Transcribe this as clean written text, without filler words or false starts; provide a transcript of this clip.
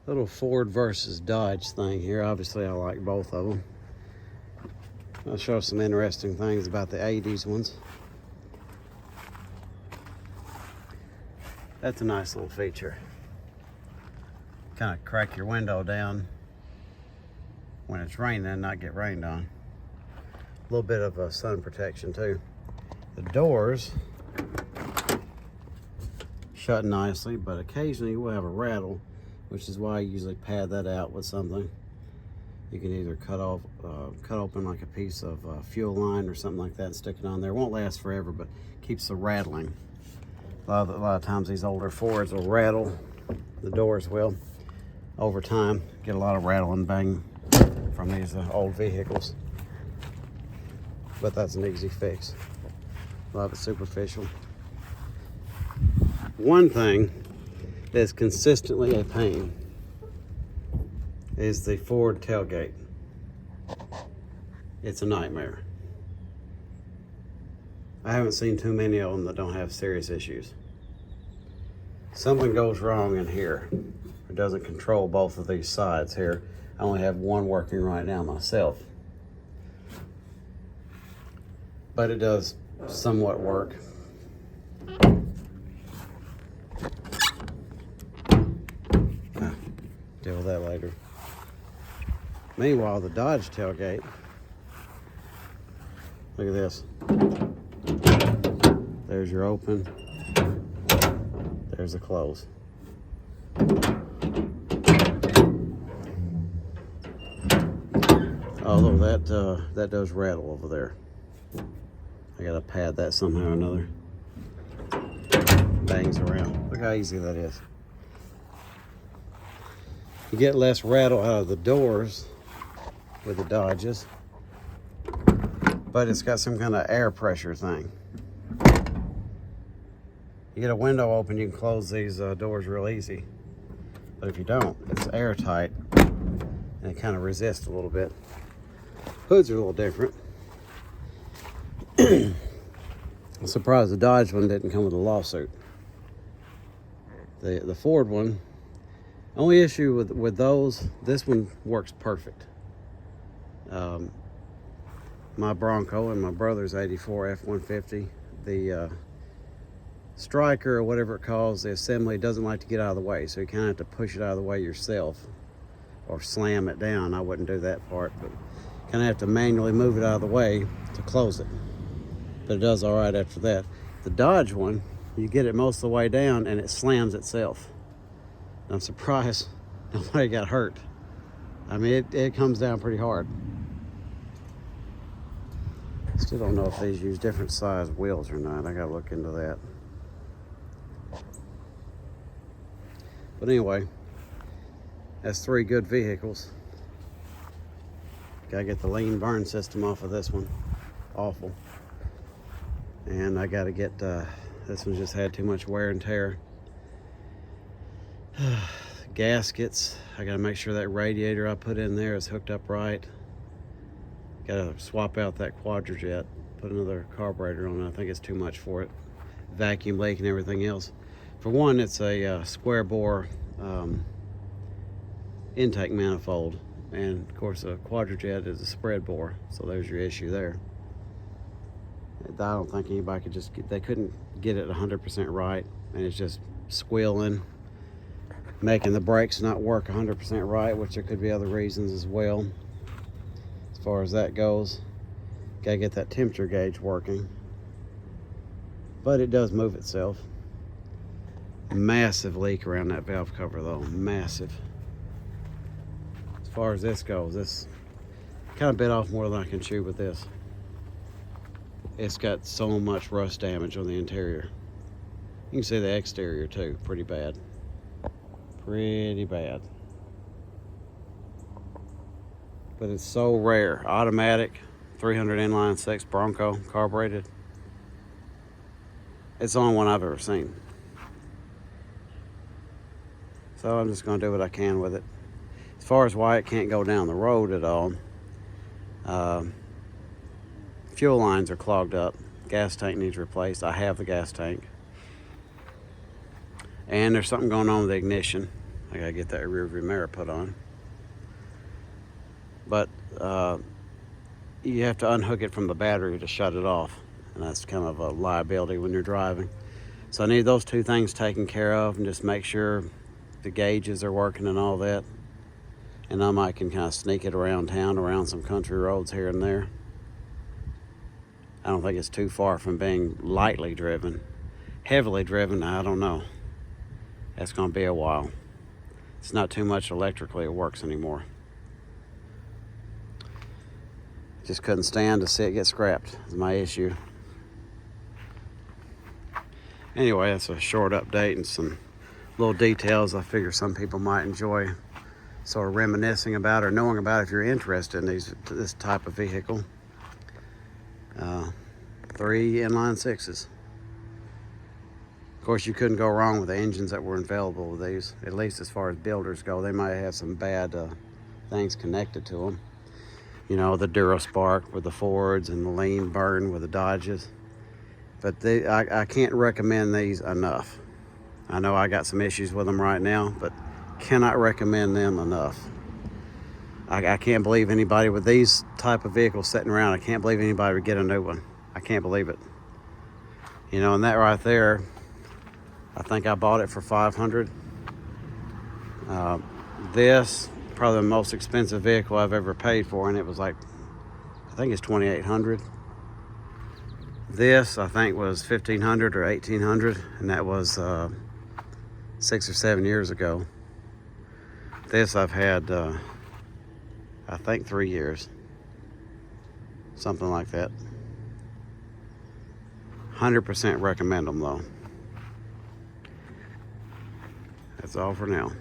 Little Ford versus Dodge thing here. Obviously, I like both of them. I'll show some interesting things about the 80s ones. That's a nice little feature. Kind of crack your window down when it's raining and not get rained on. A little bit of sun protection too. The doors shut nicely, but occasionally you will have a rattle, which is why I usually pad that out with something. You can either cut open like a piece of fuel line or something like that and stick it on there. It won't last forever, but keeps the rattling. A lot of times these older Fords will rattle. The doors will, over time, get a lot of rattle and bang from these old vehicles. But that's an easy fix. A lot of it's superficial. One thing that's consistently a pain is the Ford tailgate. It's a nightmare. I haven't seen too many of them that don't have serious issues. Something goes wrong in here. It doesn't control both of these sides here. I only have one working right now myself. But it does somewhat work. Deal with that later. Meanwhile, the Dodge tailgate, look at this. There's your open. There's the close. Although that does rattle over there. I gotta pad that somehow or another. Bangs around. Look how easy that is. You get less rattle out of the doors with the Dodges, but it's got some kind of air pressure thing. You get a window open, you can close these doors real easy. But if you don't, it's airtight and it kind of resists a little bit. Hoods are a little different. I'm surprised the Dodge one didn't come with a lawsuit. The Ford one, only issue with those, this one works perfect. My Bronco and my brother's 84 F-150, the striker or whatever it calls, the assembly doesn't like to get out of the way, so you kind of have to push it out of the way yourself or slam it down. I wouldn't do that part, but kind of have to manually move it out of the way to close it. But it does all right after that. The Dodge one, you get it most of the way down and it slams itself. I'm surprised nobody got hurt. I mean, it comes down pretty hard. Still don't know if these use different size wheels or not. I gotta look into that. But anyway, that's 3 good vehicles. Gotta get the lean burn system off of this one. Awful. And I gotta get, this one just had too much wear and tear. Gaskets, I gotta make sure that radiator I put in there is hooked up right. Gotta swap out that quadrajet, put another carburetor on it. I think it's too much for it. Vacuum leak and everything else. For one, it's a square bore intake manifold, and of course a quadrajet is a spread bore, so there's your issue there. I don't think anybody could they couldn't get it 100% right, and it's just squealing, making the brakes not work 100% right, which there could be other reasons as well. As far as that goes, gotta get that temperature gauge working, but it does move itself. Massive leak around that valve cover though, massive. As far as this goes, this kind of bit off more than I can chew with this. It's got so much rust damage on the interior. You can see the exterior too, pretty bad. Pretty bad. But it's so rare. Automatic, 300 inline 6 Bronco, carbureted. It's the only one I've ever seen. So I'm just gonna do what I can with it. As far as why it can't go down the road at all, fuel lines are clogged up. Gas tank needs replaced. I have the gas tank. And there's something going on with the ignition. I gotta get that rear view mirror put on. But you have to unhook it from the battery to shut it off, and that's kind of a liability when you're driving. So I need those two things taken care of, and just make sure the gauges are working and all that. And I might can kind of sneak it around town, around some country roads here and there. I don't think it's too far from being lightly driven. Heavily driven, I don't know. That's gonna be a while. It's not too much electrically it works anymore. Just couldn't stand to see it get scrapped, is my issue. Anyway, that's a short update and some little details I figure some people might enjoy sort of reminiscing about or knowing about if you're interested in this type of vehicle. 3 inline sixes. Of course, you couldn't go wrong with the engines that were available with these, at least as far as builders go. They might have some bad things connected to them. You know, the DuraSpark with the Fords and the Lean Burn with the Dodges. But I can't recommend these enough. I know I got some issues with them right now, but cannot recommend them enough. I can't believe anybody with these type of vehicles sitting around, I can't believe anybody would get a new one. I can't believe it. You know, and that right there, I think I bought it for $500. This, probably the most expensive vehicle I've ever paid for, and it was like, I think it's $2,800. This, I think, was $1,500 or $1,800, and that was 6 or 7 years ago. This I've had, I think 3 years, something like that. 100% recommend them though. That's all for now.